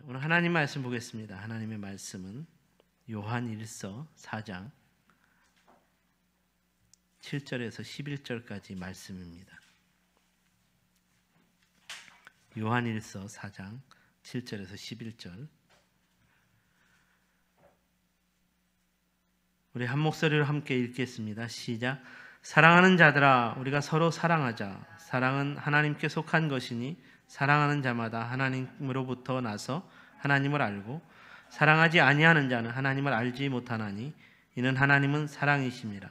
오늘 하나님 말씀 보겠습니다. 하나님의 말씀은 요한일서 4장 7절에서 11절까지 말씀입니다. 요한일서 4장 7절에서 11절. 우리 한 목소리로 함께 읽겠습니다. 시작. 사랑하는 자들아, 우리가 서로 사랑하자. 사랑은 하나님께 속한 것이니 사랑하는 자마다 하나님으로부터 나서 하나님을 알고 사랑하지 아니하는 자는 하나님을 알지 못하나니 이는 하나님은 사랑이심이라.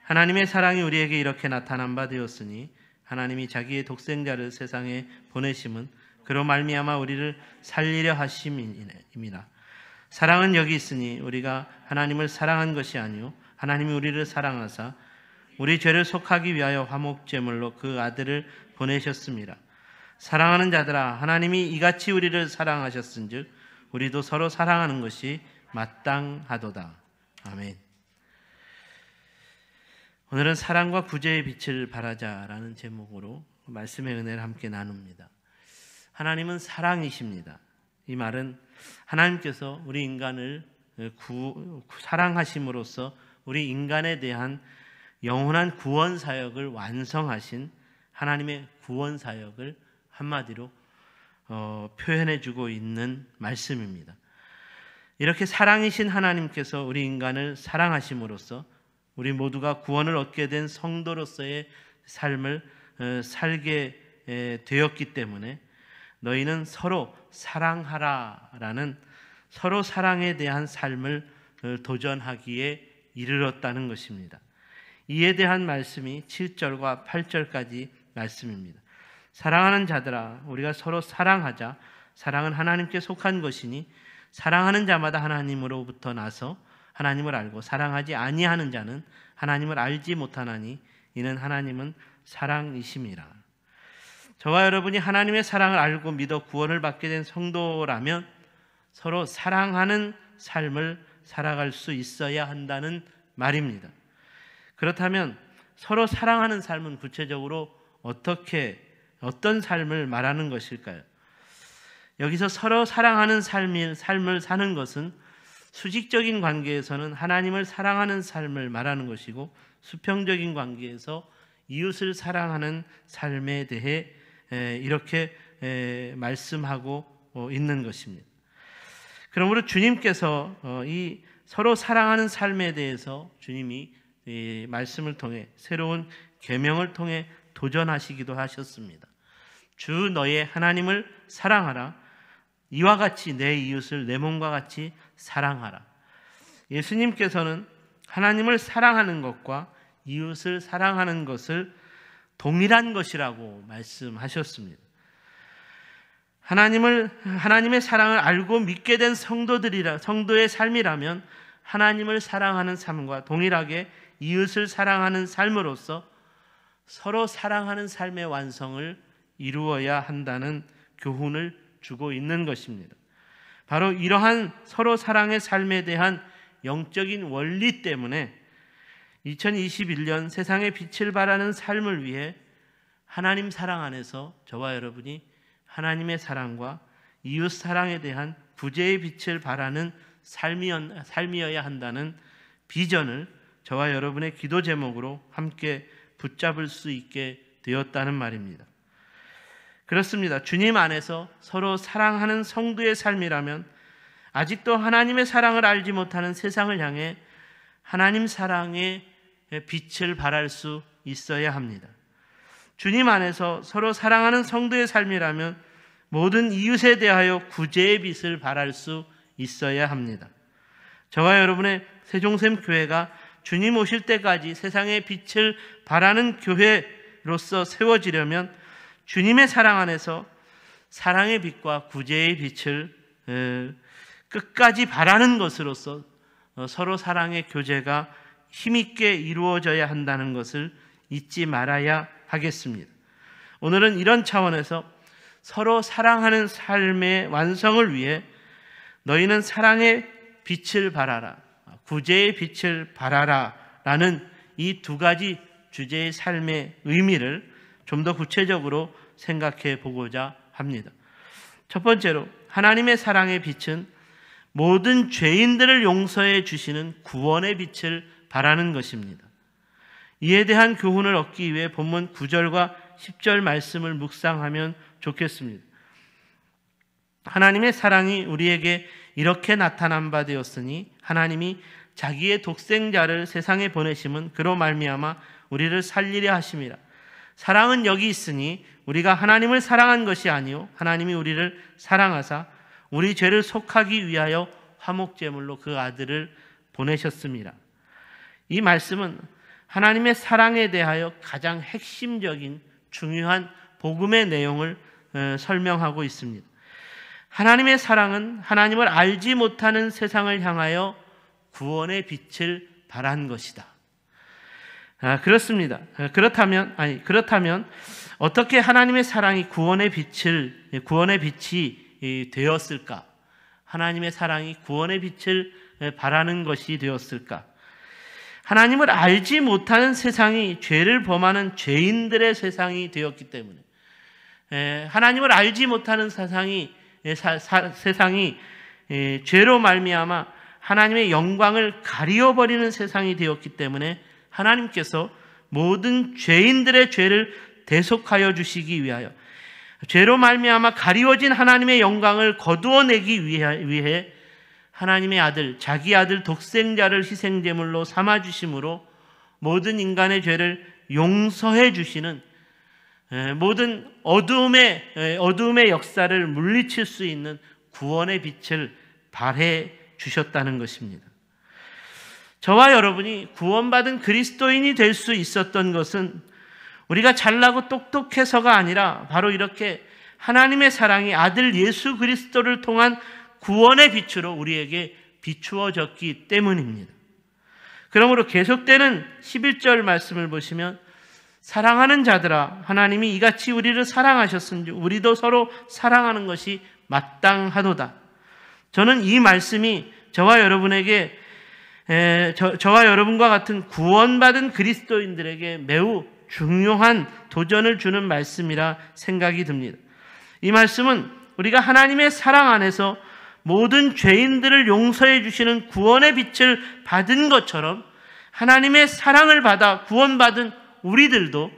하나님의 사랑이 우리에게 이렇게 나타난 바 되었으니 하나님이 자기의 독생자를 세상에 보내심은 그로 말미암아 우리를 살리려 하심이니라. 사랑은 여기 있으니 우리가 하나님을 사랑한 것이 아니요 하나님이 우리를 사랑하사 우리 죄를 속하기 위하여 화목제물로 그 아들을 보내셨습니다. 사랑하는 자들아, 하나님이 이같이 우리를 사랑하셨은즉 우리도 서로 사랑하는 것이 마땅하도다. 아멘. 오늘은 사랑과 구제의 빛을 발하자라는 제목으로 말씀의 은혜를 함께 나눕니다. 하나님은 사랑이십니다. 이 말은 하나님께서 우리 인간을 사랑하심으로써 우리 인간에 대한 영원한 구원 사역을 완성하신 하나님의 구원 사역을 한마디로 표현해주고 있는 말씀입니다. 이렇게 사랑이신 하나님께서 우리 인간을 사랑하심으로써 우리 모두가 구원을 얻게 된 성도로서의 삶을 살게 되었기 때문에 너희는 서로 사랑하라라는 서로 사랑에 대한 삶을 도전하기에 이르렀다는 것입니다. 이에 대한 말씀이 7절과 8절까지 말씀입니다. 사랑하는 자들아, 우리가 서로 사랑하자. 사랑은 하나님께 속한 것이니 사랑하는 자마다 하나님으로부터 나서 하나님을 알고 사랑하지 아니하는 자는 하나님을 알지 못하나니 이는 하나님은 사랑이심이라. 저와 여러분이 하나님의 사랑을 알고 믿어 구원을 받게 된 성도라면 서로 사랑하는 삶을 살아갈 수 있어야 한다는 말입니다. 그렇다면 서로 사랑하는 삶은 구체적으로 어떤 삶을 말하는 것일까요? 여기서 서로 사랑하는 삶을 사는 것은 수직적인 관계에서는 하나님을 사랑하는 삶을 말하는 것이고 수평적인 관계에서 이웃을 사랑하는 삶에 대해 이렇게 말씀하고 있는 것입니다. 그러므로 주님께서 이 서로 사랑하는 삶에 대해서 주님이 이 말씀을 통해 새로운 계명을 통해 도전하시기도 하셨습니다. 주 너의 하나님을 사랑하라. 이와 같이 내 이웃을 내 몸과 같이 사랑하라. 예수님께서는 하나님을 사랑하는 것과 이웃을 사랑하는 것을 동일한 것이라고 말씀하셨습니다. 하나님의 사랑을 알고 믿게 된 성도의 삶이라면 하나님을 사랑하는 삶과 동일하게 이웃을 사랑하는 삶으로써 서로 사랑하는 삶의 완성을 이루어야 한다는 교훈을 주고 있는 것입니다. 바로 이러한 서로 사랑의 삶에 대한 영적인 원리 때문에 2021년 세상의 빛을 발하는 삶을 위해 하나님 사랑 안에서 저와 여러분이 하나님의 사랑과 이웃 사랑에 대한 구제의 빛을 발하는 삶이어야 한다는 비전을 저와 여러분의 기도 제목으로 함께 붙잡을 수 있게 되었다는 말입니다. 그렇습니다. 주님 안에서 서로 사랑하는 성도의 삶이라면 아직도 하나님의 사랑을 알지 못하는 세상을 향해 하나님 사랑의 빛을 발할 수 있어야 합니다. 주님 안에서 서로 사랑하는 성도의 삶이라면 모든 이웃에 대하여 구제의 빛을 발할 수 있어야 합니다. 저와 여러분의 세종샘 교회가 주님 오실 때까지 세상의 빛을 발하는 교회로서 세워지려면 주님의 사랑 안에서 사랑의 빛과 구제의 빛을 끝까지 발하는 것으로서 서로 사랑의 교제가 힘있게 이루어져야 한다는 것을 잊지 말아야 하겠습니다. 오늘은 이런 차원에서 서로 사랑하는 삶의 완성을 위해 너희는 사랑의 빛을 발하라, 구제의 빛을 발하라 라는 이 두 가지 주제의 삶의 의미를 좀 더 구체적으로 생각해 보고자 합니다. 첫 번째로 하나님의 사랑의 빛은 모든 죄인들을 용서해 주시는 구원의 빛을 발하는 것입니다. 이에 대한 교훈을 얻기 위해 본문 9절과 10절 말씀을 묵상하면 좋겠습니다. 하나님의 사랑이 우리에게 이렇게 나타난 바 되었으니 하나님이 자기의 독생자를 세상에 보내심은 그로 말미암아 우리를 살리려 하심이라. 사랑은 여기 있으니 우리가 하나님을 사랑한 것이 아니요 하나님이 우리를 사랑하사 우리 죄를 속하기 위하여 화목제물로 그 아들을 보내셨습니다. 이 말씀은 하나님의 사랑에 대하여 가장 핵심적인 중요한 복음의 내용을 설명하고 있습니다. 하나님의 사랑은 하나님을 알지 못하는 세상을 향하여 구원의 빛을 발한 것이다. 그렇습니다. 그렇다면 어떻게 하나님의 사랑이 구원의 빛이 되었을까? 하나님의 사랑이 구원의 빛을 발하는 것이 되었을까? 하나님을 알지 못하는 세상이 죄를 범하는 죄인들의 세상이 되었기 때문에, 하나님을 알지 못하는 세상이 죄로 말미암아 하나님의 영광을 가리워버리는 세상이 되었기 때문에 하나님께서 모든 죄인들의 죄를 대속하여 주시기 위하여, 죄로 말미암아 가리워진 하나님의 영광을 거두어내기 위해 하나님의 아들, 자기 아들 독생자를 희생제물로 삼아주심으로 모든 인간의 죄를 용서해 주시는, 모든 어두움의 역사를 물리칠 수 있는 구원의 빛을 발해 주셨다는 것입니다. 저와 여러분이 구원받은 그리스도인이 될 수 있었던 것은 우리가 잘나고 똑똑해서가 아니라 바로 이렇게 하나님의 사랑이 아들 예수 그리스도를 통한 구원의 빛으로 우리에게 비추어졌기 때문입니다. 그러므로 계속되는 11절 말씀을 보시면 사랑하는 자들아 하나님이 이같이 우리를 사랑하셨은지 우리도 서로 사랑하는 것이 마땅하도다. 저는 이 말씀이 저와 여러분과 같은 구원받은 그리스도인들에게 매우 중요한 도전을 주는 말씀이라 생각이 듭니다. 이 말씀은 우리가 하나님의 사랑 안에서 모든 죄인들을 용서해 주시는 구원의 빛을 받은 것처럼 하나님의 사랑을 받아 구원받은 우리들도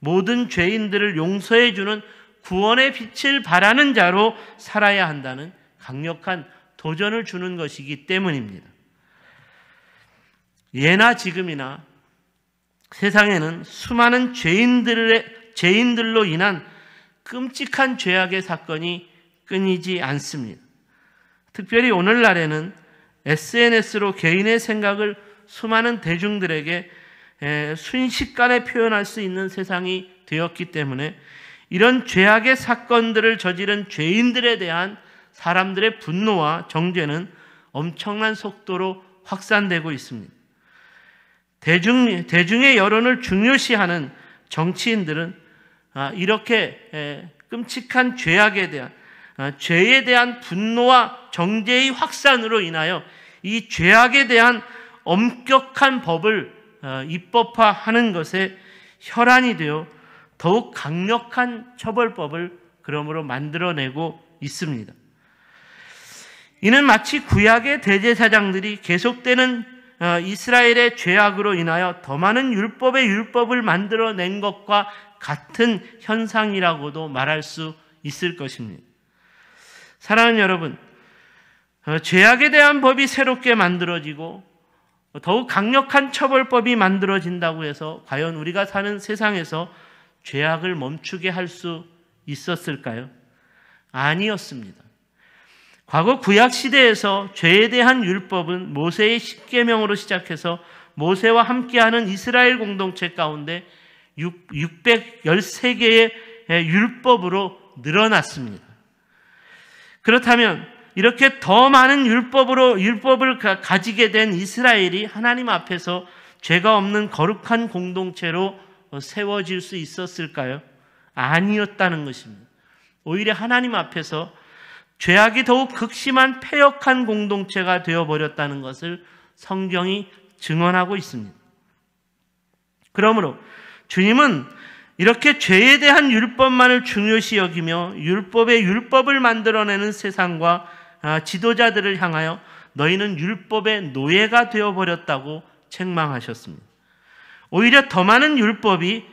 모든 죄인들을 용서해 주는 구원의 빛을 바라는 자로 살아야 한다는 강력한 도전을 주는 것이기 때문입니다. 예나 지금이나 세상에는 수많은 죄인들로 인한 끔찍한 죄악의 사건이 끊이지 않습니다. 특별히 오늘날에는 SNS로 개인의 생각을 수많은 대중들에게 순식간에 표현할 수 있는 세상이 되었기 때문에 이런 죄악의 사건들을 저지른 죄인들에 대한 사람들의 분노와 정죄는 엄청난 속도로 확산되고 있습니다. 대중의 여론을 중요시하는 정치인들은 이렇게 끔찍한 죄에 대한 분노와 정죄의 확산으로 인하여 이 죄악에 대한 엄격한 법을 입법화하는 것에 혈안이 되어 더욱 강력한 처벌법을 그러므로 만들어내고 있습니다. 이는 마치 구약의 대제사장들이 계속되는 이스라엘의 죄악으로 인하여 더 많은 율법을 만들어낸 것과 같은 현상이라고도 말할 수 있을 것입니다. 사랑하는 여러분, 죄악에 대한 법이 새롭게 만들어지고 더욱 강력한 처벌법이 만들어진다고 해서 과연 우리가 사는 세상에서 죄악을 멈추게 할 수 있었을까요? 아니었습니다. 과거 구약 시대에서 죄에 대한 율법은 모세의 십계명으로 시작해서 모세와 함께하는 이스라엘 공동체 가운데 613개의 율법으로 늘어났습니다. 그렇다면 이렇게 더 많은 율법을 가지게 된 이스라엘이 하나님 앞에서 죄가 없는 거룩한 공동체로 세워질 수 있었을까요? 아니었다는 것입니다. 오히려 하나님 앞에서 죄악이 더욱 극심한 패역한 공동체가 되어버렸다는 것을 성경이 증언하고 있습니다. 그러므로 주님은 이렇게 죄에 대한 율법만을 중요시 여기며 율법의 율법을 만들어내는 세상과 지도자들을 향하여 너희는 율법의 노예가 되어버렸다고 책망하셨습니다. 오히려 더 많은 율법이,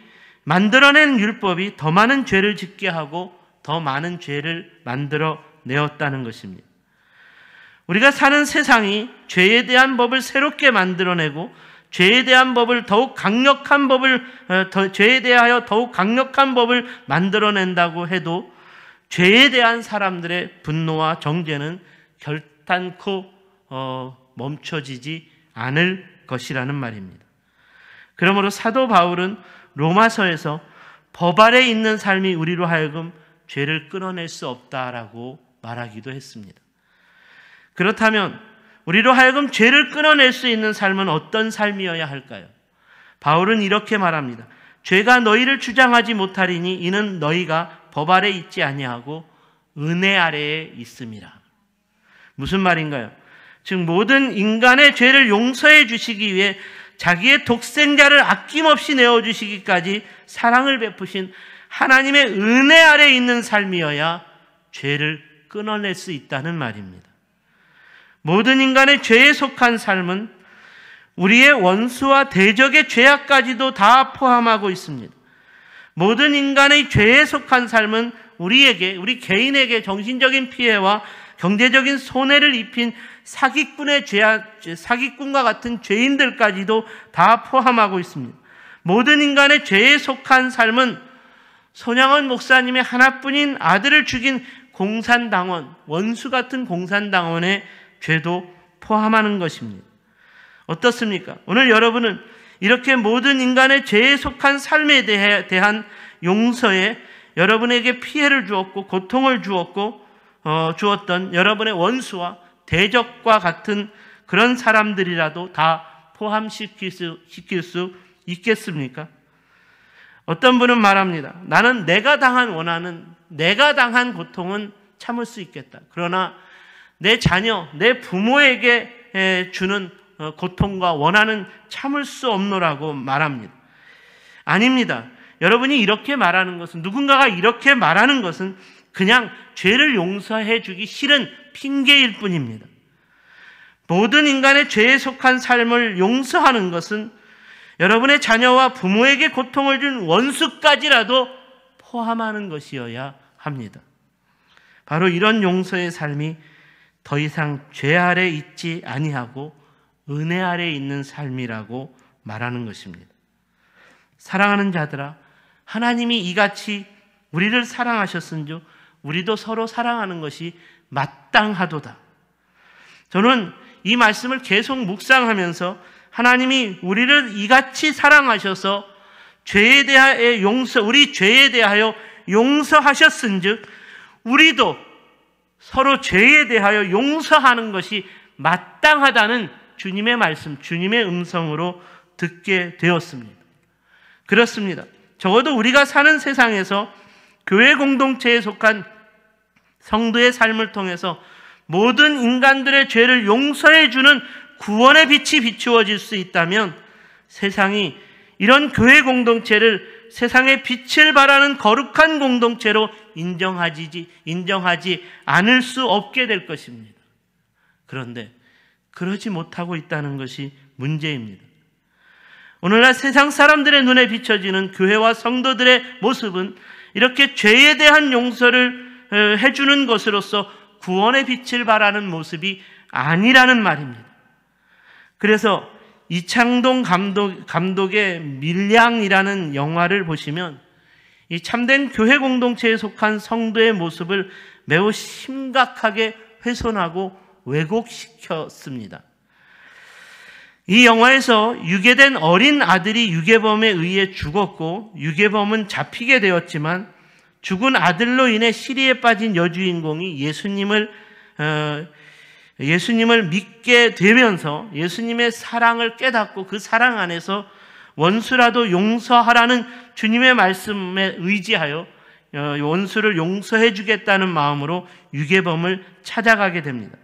만들어낸 율법이 더 많은 죄를 짓게 하고 더 많은 죄를 만들어내었다는 것입니다. 우리가 사는 세상이 죄에 대한 법을 새롭게 만들어내고 죄에 대한 법을 더욱 강력한 법을 죄에 대하여 더욱 강력한 법을 만들어낸다고 해도 죄에 대한 사람들의 분노와 정죄는 결단코 멈춰지지 않을 것이라는 말입니다. 그러므로 사도 바울은 로마서에서 법 아래 있는 삶이 우리로 하여금 죄를 끊어낼 수 없다라고 말하기도 했습니다. 그렇다면 우리로 하여금 죄를 끊어낼 수 있는 삶은 어떤 삶이어야 할까요? 바울은 이렇게 말합니다. 죄가 너희를 주장하지 못하리니 이는 너희가 법 아래 있지 아니하고 은혜 아래에 있음이라. 무슨 말인가요? 즉 모든 인간의 죄를 용서해 주시기 위해 자기의 독생자를 아낌없이 내어주시기까지 사랑을 베푸신 하나님의 은혜 아래에 있는 삶이어야 죄를 끊어낼 수 있다는 말입니다. 모든 인간의 죄에 속한 삶은 우리의 원수와 대적의 죄악까지도 다 포함하고 있습니다. 모든 인간의 죄에 속한 삶은 우리 개인에게 정신적인 피해와 경제적인 손해를 입힌 사기꾼과 같은 죄인들까지도 다 포함하고 있습니다. 모든 인간의 죄에 속한 삶은 손양원 목사님의 하나뿐인 아들을 죽인 공산당원, 원수 같은 공산당원의 죄도 포함하는 것입니다. 어떻습니까? 오늘 여러분은 이렇게 모든 인간의 죄에 속한 삶에 대한 용서에 여러분에게 피해를 주었고 고통을 주었던 여러분의 원수와 대적과 같은 그런 사람들이라도 다 포함시킬 수 있겠습니까? 어떤 분은 말합니다. 나는 내가 당한 고통은 참을 수 있겠다. 그러나 내 자녀, 내 부모에게 주는 고통과 원한은 참을 수 없노라고 말합니다. 아닙니다. 여러분이 이렇게 말하는 것은, 누군가가 이렇게 말하는 것은 그냥 죄를 용서해 주기 싫은 핑계일 뿐입니다. 모든 인간의 죄에 속한 삶을 용서하는 것은 여러분의 자녀와 부모에게 고통을 준 원수까지라도 포함하는 것이어야 합니다. 바로 이런 용서의 삶이 더 이상 죄 아래 있지 아니하고 은혜 아래 있는 삶이라고 말하는 것입니다. 사랑하는 자들아, 하나님이 이같이 우리를 사랑하셨은즉 우리도 서로 사랑하는 것이 마땅하도다. 저는 이 말씀을 계속 묵상하면서 하나님이 우리를 이같이 사랑하셔서 우리 죄에 대하여 용서하셨은즉 우리도 서로 죄에 대하여 용서하는 것이 마땅하다는 주님의 말씀, 주님의 음성으로 듣게 되었습니다. 그렇습니다. 적어도 우리가 사는 세상에서 교회 공동체에 속한 성도의 삶을 통해서 모든 인간들의 죄를 용서해 주는 구원의 빛이 비추어질 수 있다면 세상이 이런 교회 공동체를 세상의 빛을 발하는 거룩한 공동체로 인정하지 않을 수 없게 될 것입니다. 그런데 그러지 못하고 있다는 것이 문제입니다. 오늘날 세상 사람들의 눈에 비춰지는 교회와 성도들의 모습은 이렇게 죄에 대한 용서를 해주는 것으로서 구원의 빛을 발하는 모습이 아니라는 말입니다. 그래서 이창동 감독의 밀양이라는 영화를 보시면 이 참된 교회 공동체에 속한 성도의 모습을 매우 심각하게 훼손하고 왜곡시켰습니다. 이 영화에서 유괴된 어린 아들이 유괴범에 의해 죽었고 유괴범은 잡히게 되었지만 죽은 아들로 인해 시리에 빠진 여주인공이 예수님을 믿게 되면서 예수님의 사랑을 깨닫고 그 사랑 안에서 원수라도 용서하라는 주님의 말씀에 의지하여 원수를 용서해 주겠다는 마음으로 유괴범을 찾아가게 됩니다.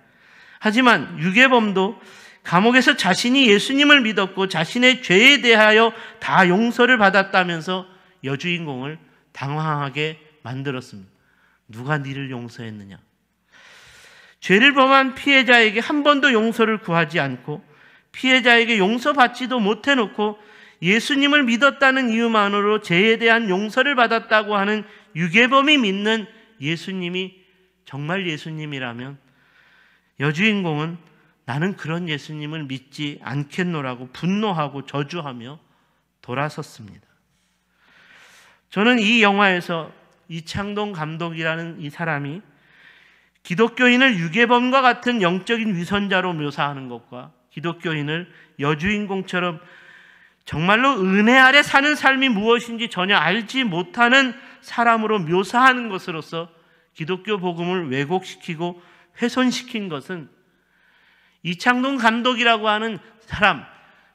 하지만 유괴범도 감옥에서 자신이 예수님을 믿었고 자신의 죄에 대하여 다 용서를 받았다면서 여주인공을 당황하게 만들었습니다. 누가 네를 용서했느냐? 죄를 범한 피해자에게 한 번도 용서를 구하지 않고 피해자에게 용서받지도 못해놓고 예수님을 믿었다는 이유만으로 죄에 대한 용서를 받았다고 하는 유괴범이 믿는 예수님이 정말 예수님이라면 여주인공은 나는 그런 예수님을 믿지 않겠노라고 분노하고 저주하며 돌아섰습니다. 저는 이 영화에서 이창동 감독이라는 이 사람이 기독교인을 유괴범과 같은 영적인 위선자로 묘사하는 것과 기독교인을 여주인공처럼 정말로 은혜 아래 사는 삶이 무엇인지 전혀 알지 못하는 사람으로 묘사하는 것으로서 기독교 복음을 왜곡시키고 훼손시킨 것은 이창동 감독이라고 하는 사람,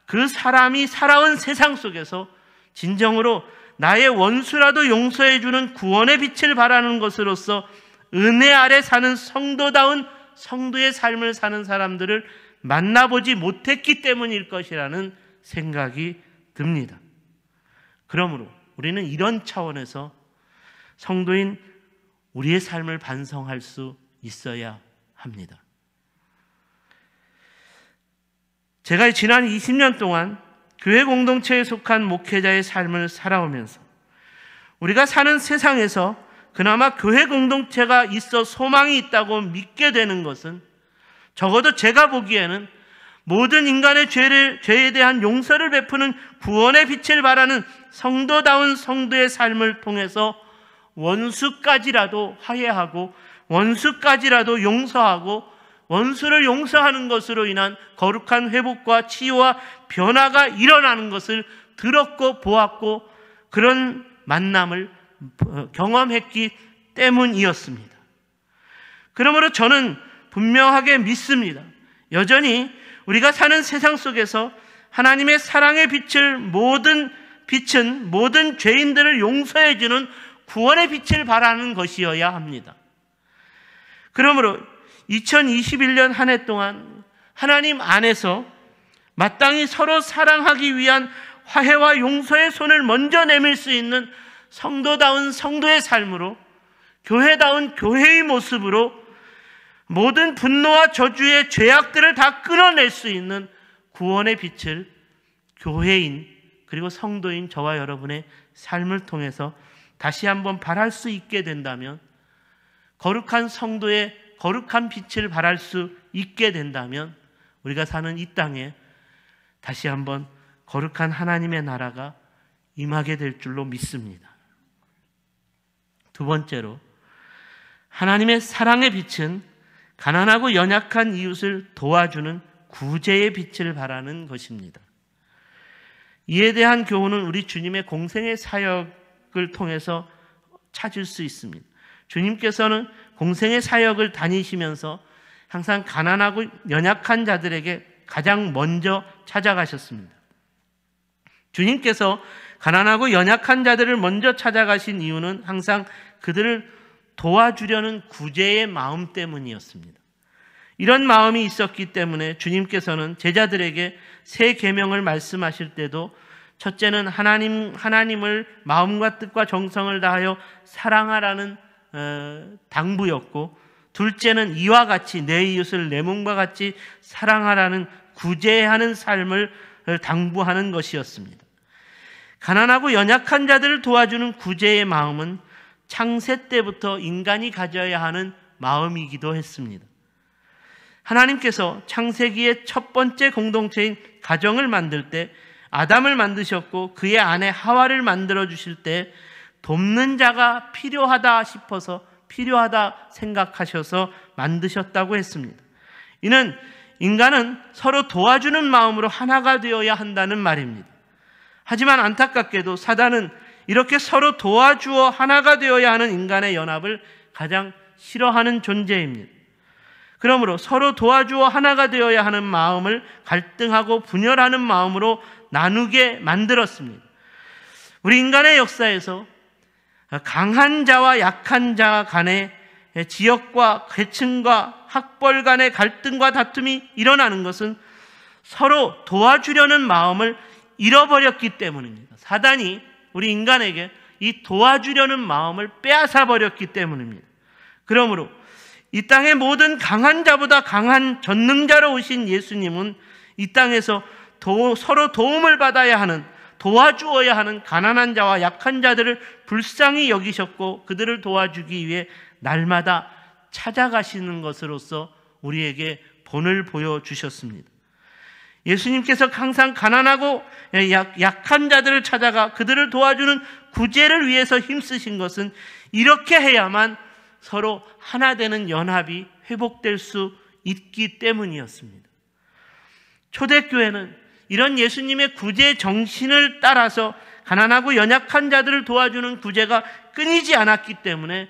그 사람이 살아온 세상 속에서 진정으로 나의 원수라도 용서해주는 구원의 빛을 바라는 것으로서 은혜 아래 사는 성도다운 성도의 삶을 사는 사람들을 만나보지 못했기 때문일 것이라는 생각이 듭니다. 그러므로 우리는 이런 차원에서 성도인 우리의 삶을 반성할 수 있어야 합니다. 제가 지난 20년 동안 교회 공동체에 속한 목회자의 삶을 살아오면서 우리가 사는 세상에서 그나마 교회 공동체가 있어 소망이 있다고 믿게 되는 것은 적어도 제가 보기에는 모든 인간의 죄에 대한 용서를 베푸는 구원의 빛을 바라는 성도다운 성도의 삶을 통해서 원수까지라도 화해하고 원수까지라도 용서하고 원수를 용서하는 것으로 인한 거룩한 회복과 치유와 변화가 일어나는 것을 들었고 보았고 그런 만남을 경험했기 때문이었습니다. 그러므로 저는 분명하게 믿습니다. 여전히 우리가 사는 세상 속에서 하나님의 사랑의 빛은 모든 죄인들을 용서해 주는 구원의 빛을 바라는 것이어야 합니다. 그러므로 2021년 한 해 동안 하나님 안에서 마땅히 서로 사랑하기 위한 화해와 용서의 손을 먼저 내밀 수 있는 성도다운 성도의 삶으로 교회다운 교회의 모습으로 모든 분노와 저주의 죄악들을 다 끊어낼 수 있는 구원의 빛을 교회인 그리고 성도인 저와 여러분의 삶을 통해서 다시 한번 발할 수 있게 된다면 거룩한 성도의 거룩한 빛을 발할 수 있게 된다면 우리가 사는 이 땅에 다시 한번 거룩한 하나님의 나라가 임하게 될 줄로 믿습니다. 두 번째로 하나님의 사랑의 빛은 가난하고 연약한 이웃을 도와주는 구제의 빛을 바라는 것입니다. 이에 대한 교훈은 우리 주님의 공생의 사역을 통해서 찾을 수 있습니다. 주님께서는 공생의 사역을 다니시면서 항상 가난하고 연약한 자들에게 가장 먼저 찾아가셨습니다. 주님께서 가난하고 연약한 자들을 먼저 찾아가신 이유는 항상 그들을 도와주려는 구제의 마음 때문이었습니다. 이런 마음이 있었기 때문에 주님께서는 제자들에게 세 계명을 말씀하실 때도 첫째는 하나님을 마음과 뜻과 정성을 다하여 사랑하라는 당부였고, 둘째는 이와 같이 내 이웃을 내 몸과 같이 사랑하라는 구제하는 삶을 당부하는 것이었습니다. 가난하고 연약한 자들을 도와주는 구제의 마음은 창세 때부터 인간이 가져야 하는 마음이기도 했습니다. 하나님께서 창세기의 첫 번째 공동체인 가정을 만들 때 아담을 만드셨고 그의 아내 하와를 만들어 주실 때 돕는 자가 필요하다 싶어서 필요하다 생각하셔서 만드셨다고 했습니다. 이는 인간은 서로 도와주는 마음으로 하나가 되어야 한다는 말입니다. 하지만 안타깝게도 사단은 이렇게 서로 도와주어 하나가 되어야 하는 인간의 연합을 가장 싫어하는 존재입니다. 그러므로 서로 도와주어 하나가 되어야 하는 마음을 갈등하고 분열하는 마음으로 나누게 만들었습니다. 우리 인간의 역사에서 강한 자와 약한 자 간의 지역과 계층과 학벌 간의 갈등과 다툼이 일어나는 것은 서로 도와주려는 마음을 잃어버렸기 때문입니다. 사단이 우리 인간에게 이 도와주려는 마음을 빼앗아 버렸기 때문입니다. 그러므로 이 땅의 모든 강한 자보다 강한 전능자로 오신 예수님은 이 땅에서 서로 도움을 받아야 하는, 도와주어야 하는 가난한 자와 약한 자들을 불쌍히 여기셨고 그들을 도와주기 위해 날마다 찾아가시는 것으로서 우리에게 본을 보여주셨습니다. 예수님께서 항상 가난하고 약한 자들을 찾아가 그들을 도와주는 구제를 위해서 힘쓰신 것은 이렇게 해야만 서로 하나 되는 연합이 회복될 수 있기 때문이었습니다. 초대교회는 이런 예수님의 구제 정신을 따라서 가난하고 연약한 자들을 도와주는 구제가 끊이지 않았기 때문에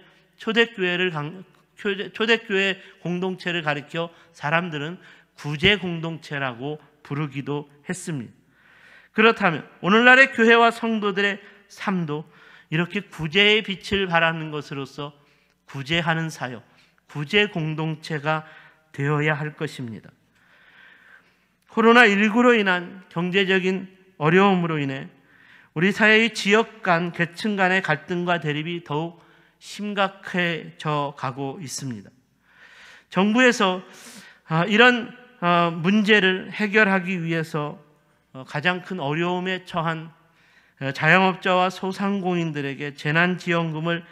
초대교회 공동체를 가리켜 사람들은 구제 공동체라고 부르기도 했습니다. 그렇다면 오늘날의 교회와 성도들의 삶도 이렇게 구제의 빛을 발하는 것으로서 구제하는 사역, 구제 공동체가 되어야 할 것입니다. 코로나19로 인한 경제적인 어려움으로 인해 우리 사회의 지역 간, 계층 간의 갈등과 대립이 더욱 심각해져 가고 있습니다. 정부에서 이런 문제를 해결하기 위해서 가장 큰 어려움에 처한 자영업자와 소상공인들에게 재난지원금을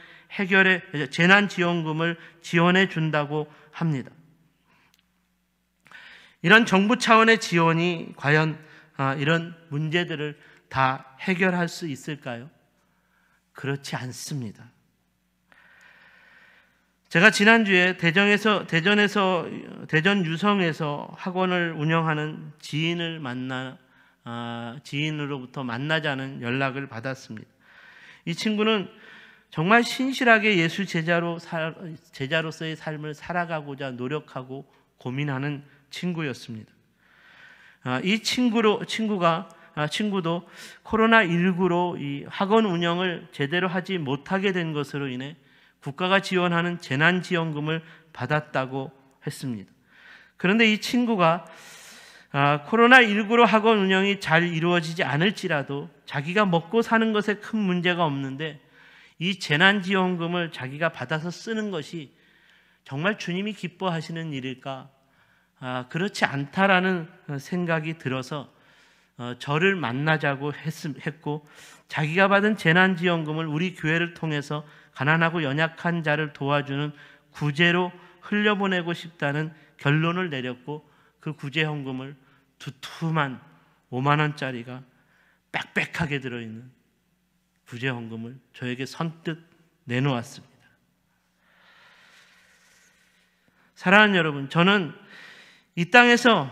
지원해 준다고 합니다. 이런 정부 차원의 지원이 과연 이런 문제들을 다 해결할 수 있을까요? 그렇지 않습니다. 제가 지난주에 대전 유성에서 학원을 운영하는 지인으로부터 만나자는 연락을 받았습니다. 이 친구는 정말 신실하게 예수 제자로서의 삶을 살아가고자 노력하고 고민하는 친구였습니다. 이 친구도 코로나19로 이 학원 운영을 제대로 하지 못하게 된 것으로 인해 국가가 지원하는 재난지원금을 받았다고 했습니다. 그런데 이 친구가 코로나19로 학원 운영이 잘 이루어지지 않을지라도 자기가 먹고 사는 것에 큰 문제가 없는데 이 재난지원금을 자기가 받아서 쓰는 것이 정말 주님이 기뻐하시는 일일까? 그렇지 않다라는 생각이 들어서 저를 만나자고 했고 자기가 받은 재난지원금을 우리 교회를 통해서 가난하고 연약한 자를 도와주는 구제로 흘려보내고 싶다는 결론을 내렸고 그 구제헌금을 두툼한 5만 원짜리가 빽빽하게 들어있는 구제헌금을 저에게 선뜻 내놓았습니다. 사랑하는 여러분, 저는 이 땅에서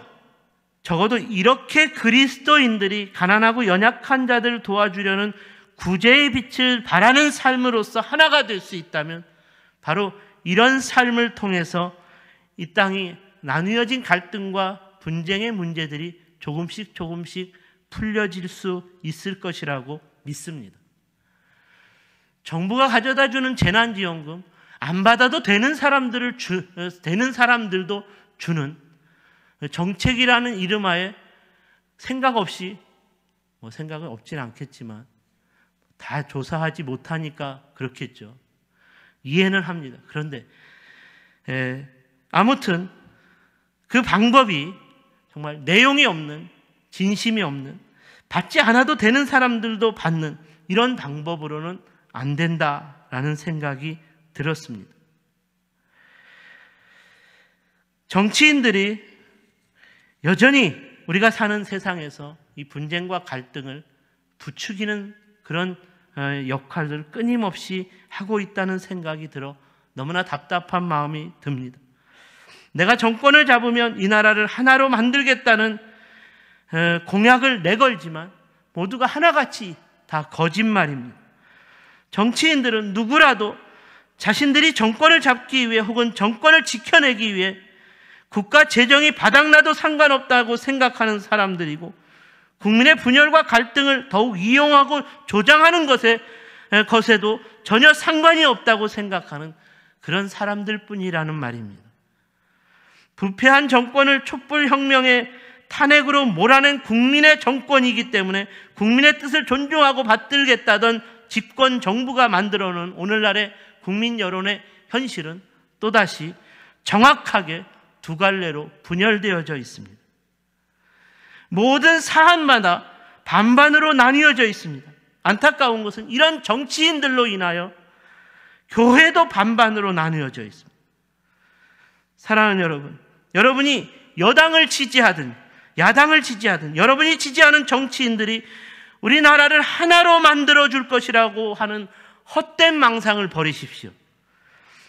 적어도 이렇게 그리스도인들이 가난하고 연약한 자들을 도와주려는 구제의 빛을 발하는 삶으로서 하나가 될 수 있다면 바로 이런 삶을 통해서 이 땅이 나뉘어진 갈등과 분쟁의 문제들이 조금씩 풀려질 수 있을 것이라고 믿습니다. 정부가 가져다 주는 재난지원금 안 받아도 되는 사람들도 주는 정책이라는 이름하에 생각 없이 생각은 없진 않겠지만 다 조사하지 못하니까 그렇겠죠. 이해는 합니다. 그런데 아무튼 그 방법이 정말 내용이 없는, 진심이 없는, 받지 않아도 되는 사람들도 받는 이런 방법으로는 안 된다라는 생각이 들었습니다. 정치인들이 여전히 우리가 사는 세상에서 이 분쟁과 갈등을 부추기는 그런 역할을 끊임없이 하고 있다는 생각이 들어 너무나 답답한 마음이 듭니다. 내가 정권을 잡으면 이 나라를 하나로 만들겠다는 공약을 내걸지만 모두가 하나같이 다 거짓말입니다. 정치인들은 누구라도 자신들이 정권을 잡기 위해 혹은 정권을 지켜내기 위해 국가 재정이 바닥나도 상관없다고 생각하는 사람들이고 국민의 분열과 갈등을 더욱 이용하고 조장하는 것에도 전혀 상관이 없다고 생각하는 그런 사람들 뿐이라는 말입니다. 부패한 정권을 촛불혁명의 탄핵으로 몰아낸 국민의 정권이기 때문에 국민의 뜻을 존중하고 받들겠다던 집권 정부가 만들어 놓은 오늘날의 국민 여론의 현실은 또다시 정확하게 두 갈래로 분열되어져 있습니다. 모든 사안마다 반반으로 나뉘어져 있습니다. 안타까운 것은 이런 정치인들로 인하여 교회도 반반으로 나뉘어져 있습니다. 사랑하는 여러분, 여러분이 여당을 지지하든 야당을 지지하든 여러분이 지지하는 정치인들이 우리나라를 하나로 만들어줄 것이라고 하는 헛된 망상을 버리십시오.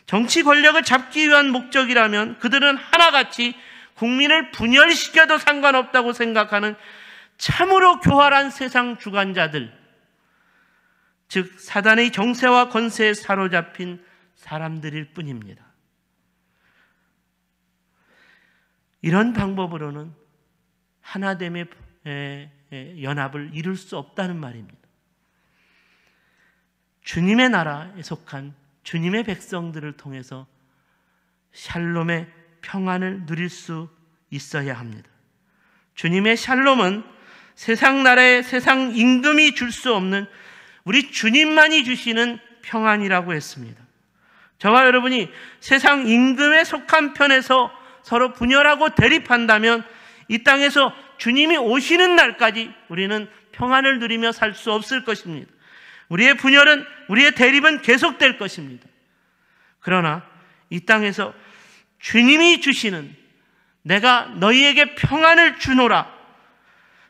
정치 권력을 잡기 위한 목적이라면 그들은 하나같이 국민을 분열시켜도 상관없다고 생각하는 참으로 교활한 세상 주관자들, 즉 사단의 정세와 권세에 사로잡힌 사람들일 뿐입니다. 이런 방법으로는 하나됨의 연합을 이룰 수 없다는 말입니다. 주님의 나라에 속한 주님의 백성들을 통해서 샬롬의 평안을 누릴 수 있어야 합니다. 주님의 샬롬은 세상 나라에 세상 임금이 줄 수 없는 우리 주님만이 주시는 평안이라고 했습니다. 저와 여러분이 세상 임금에 속한 편에서 서로 분열하고 대립한다면 이 땅에서 주님이 오시는 날까지 우리는 평안을 누리며 살 수 없을 것입니다. 우리의 분열은, 우리의 대립은 계속될 것입니다. 그러나 이 땅에서 주님이 주시는 내가 너희에게 평안을 주노라,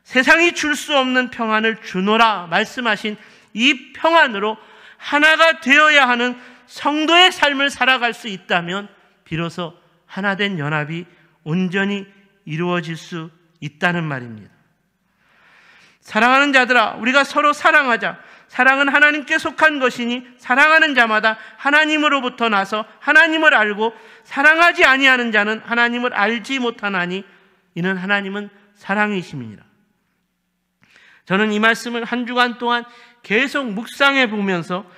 세상이 줄 수 없는 평안을 주노라 말씀하신 이 평안으로 하나가 되어야 하는 성도의 삶을 살아갈 수 있다면 비로소 하나된 연합이 온전히 이루어질 수 있다는 말입니다. 사랑하는 자들아, 우리가 서로 사랑하자. 사랑은 하나님께 속한 것이니 사랑하는 자마다 하나님으로부터 나서 하나님을 알고 사랑하지 아니하는 자는 하나님을 알지 못하나니 이는 하나님은 사랑이심이니라. 저는 이 말씀을 한 주간 동안 계속 묵상해 보면서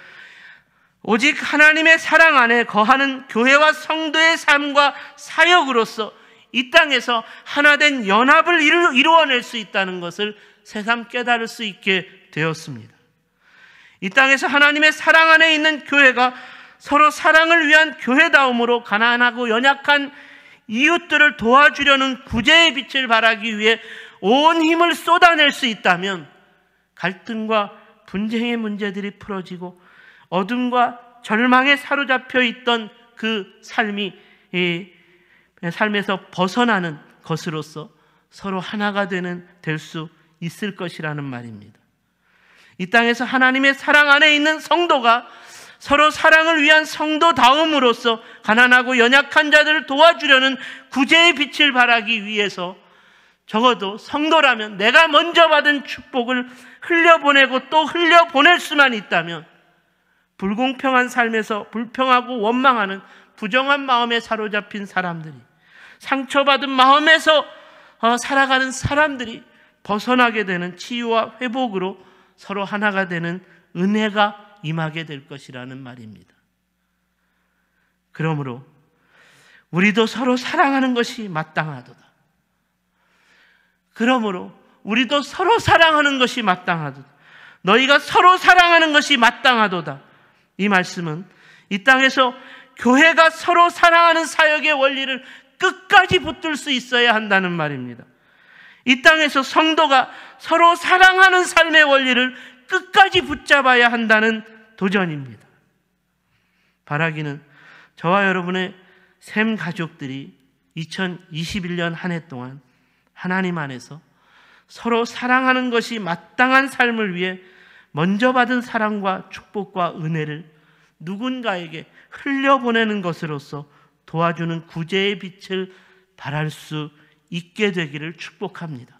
오직 하나님의 사랑 안에 거하는 교회와 성도의 삶과 사역으로서 이 땅에서 하나된 연합을 이루어낼 수 있다는 것을 새삼 깨달을 수 있게 되었습니다. 이 땅에서 하나님의 사랑 안에 있는 교회가 서로 사랑을 위한 교회다움으로 가난하고 연약한 이웃들을 도와주려는 구제의 빛을 발하기 위해 온 힘을 쏟아낼 수 있다면 갈등과 분쟁의 문제들이 풀어지고 어둠과 절망에 사로잡혀 있던 그 삶이 삶에서 벗어나는 것으로서 서로 하나가 될 수 있을 것이라는 말입니다. 이 땅에서 하나님의 사랑 안에 있는 성도가 서로 사랑을 위한 성도다움으로써 가난하고 연약한 자들을 도와주려는 구제의 빛을 발하기 위해서 적어도 성도라면 내가 먼저 받은 축복을 흘려보내고 또 흘려보낼 수만 있다면 불공평한 삶에서 불평하고 원망하는 부정한 마음에 사로잡힌 사람들이, 상처받은 마음에서 살아가는 사람들이 벗어나게 되는 치유와 회복으로 서로 하나가 되는 은혜가 임하게 될 것이라는 말입니다. 그러므로 우리도 서로 사랑하는 것이 마땅하도다. 그러므로 우리도 서로 사랑하는 것이 마땅하도다. 너희가 서로 사랑하는 것이 마땅하도다. 이 말씀은 이 땅에서 교회가 서로 사랑하는 사역의 원리를 끝까지 붙들 수 있어야 한다는 말입니다. 이 땅에서 성도가 서로 사랑하는 삶의 원리를 끝까지 붙잡아야 한다는 도전입니다. 바라기는 저와 여러분의 샘 가족들이 2021년 한 해 동안 하나님 안에서 서로 사랑하는 것이 마땅한 삶을 위해 먼저 받은 사랑과 축복과 은혜를 누군가에게 흘려보내는 것으로서 도와주는 구제의 빛을 발할 수 있게 되기를 축복합니다.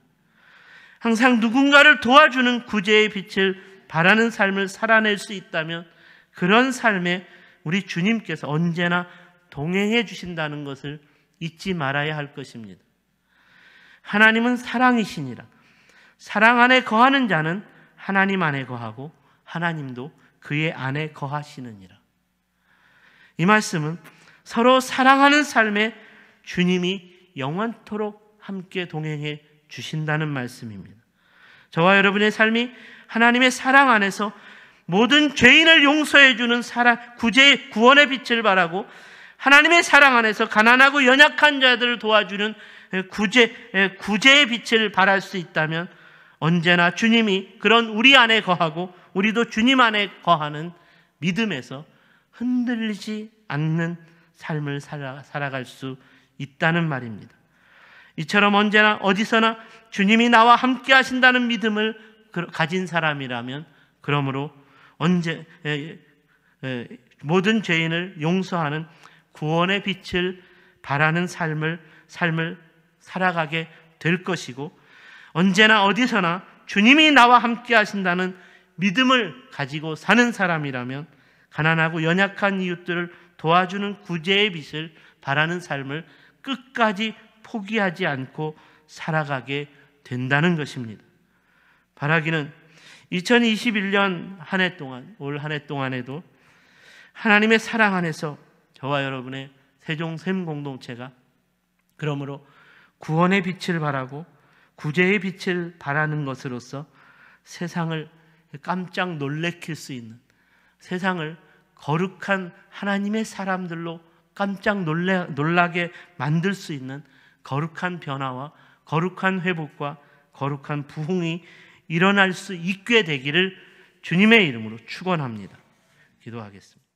항상 누군가를 도와주는 구제의 빛을 발하는 삶을 살아낼 수 있다면 그런 삶에 우리 주님께서 언제나 동행해 주신다는 것을 잊지 말아야 할 것입니다. 하나님은 사랑이시니라. 사랑 안에 거하는 자는 하나님 안에 거하고 하나님도 그의 안에 거하시느니라. 이 말씀은 서로 사랑하는 삶에 주님이 영원토록 함께 동행해 주신다는 말씀입니다. 저와 여러분의 삶이 하나님의 사랑 안에서 모든 죄인을 용서해 주는 구원의 빛을 바라고 하나님의 사랑 안에서 가난하고 연약한 자들을 도와주는 구제의 빛을 발할 수 있다면 언제나 주님이 그런 우리 안에 거하고 우리도 주님 안에 거하는 믿음에서 흔들리지 않는 삶을 살아갈 수 있다는 말입니다. 이처럼 언제나 어디서나 주님이 나와 함께 하신다는 믿음을 가진 사람이라면 그러므로 모든 죄인을 용서하는 구원의 빛을 바라는 삶을 살아가게 될 것이고, 언제나 어디서나 주님이 나와 함께 하신다는 믿음을 가지고 사는 사람이라면 가난하고 연약한 이웃들을 도와주는 구제의 빛을 바라는 삶을 끝까지 포기하지 않고 살아가게 된다는 것입니다. 바라기는 2021년 한 해 동안, 올 한 해 동안에도 하나님의 사랑 안에서 저와 여러분의 세종샘 공동체가 그러므로 구원의 빛을 바라고 구제의 빛을 바라는 것으로서 세상을 깜짝 놀래킬 수 있는, 세상을 거룩한 하나님의 사람들로 깜짝 놀라게 만들 수 있는 거룩한 변화와 거룩한 회복과 거룩한 부흥이 일어날 수 있게 되기를 주님의 이름으로 축원합니다. 기도하겠습니다.